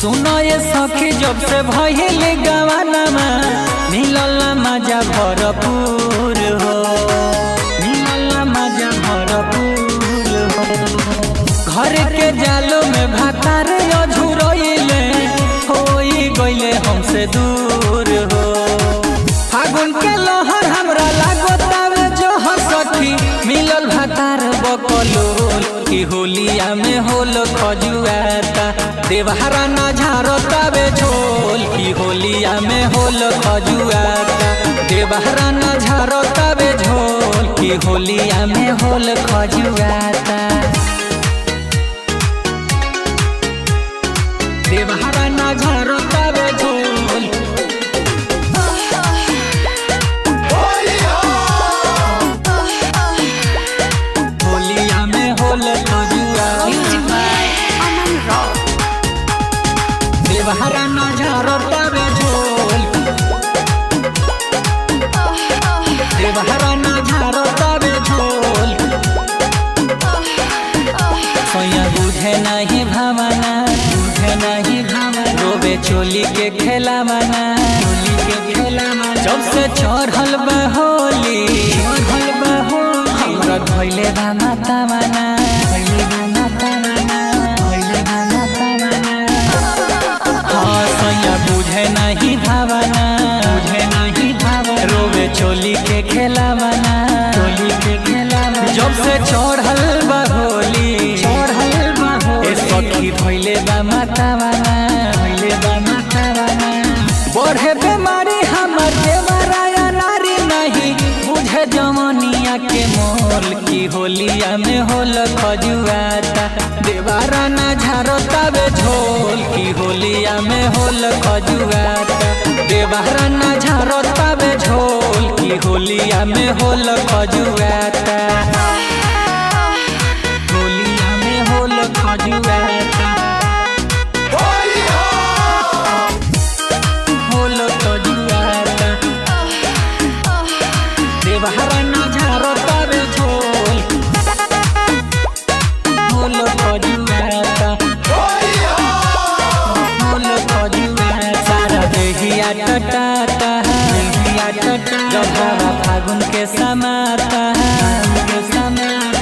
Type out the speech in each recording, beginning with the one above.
सुनो ये सखी जब से भइल गवाना मिलल मजा भरपूर हो, मिलल मजा भरपूर हो। घर के जालो में भातार अझुरइले होई गइले हमसे दूर हो। फागुन के लहर हमरा लागतावे जोहर सखी मिलल भातार बकलोल की होलिया में होल खजुआता देवहरा ना झारतावे झोल की होलिया में होल खजुआता देवहरा ना झारतावे झोल की होलिया में होल खजुआता देवहरा ना झारतावे झोल होलिया में होल खजुआता देवहरा ना झारतावे झोल देवहरा ना झारतावे झोल। सोया बुझे नहीं भावना बुझे नहीं भावना रोबे चोली के खेला मना चोली के खेला मना जब से चढ़ल बा होली हमरा धइले बा माता मना धइले बा माता मना धइले बा माता मना। हाँ सोया बुझे नहीं भावना बुझे नहीं भावना रोबे चोली के खेला मना चोली के खेला मना जब से चढ़ल बा होली सखी धइले बा माता मना धइले बा माता मना। बढ़े बीमारी हमर देवराया नारी नहीं बुझे जवनिया के मोल की होलिया में होल खजुआता देवरा ना झारतावे झोल की होलिया में होल खजुआता देवरा ना झारतावे झोल की होलिया में होल खजुआता होलिया में होल खजुआता होल खजुआता देवहरा ना झारतावे झोल होल खजुआता होल खजुआता सारा देहिया टटाता जब हवा फागुन के समाता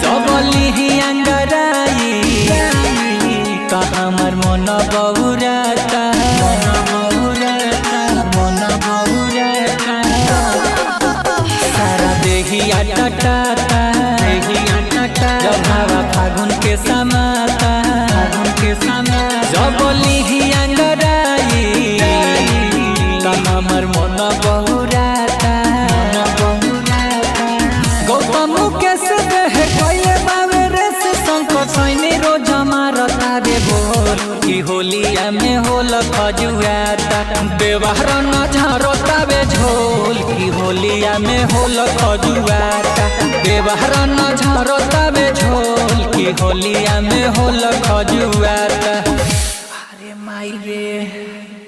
जबली अंगराई का हमर मन बहुराता मन बहुराता सारा देहिया टटाता जब हवा फागुन के समाता जबली अंगराई का हमर मन बहुराता गौतम मुकेश देह कइले बावे रेस शंकर सैनी रोज मारतावे बोल की होलिया में होल खजुआता देवहरा ना झारतावे झोल की होलिया में होल खजुआता देवहरा ना झारतावे झोल की होलिया में होल खजुआता। अरे माई रे।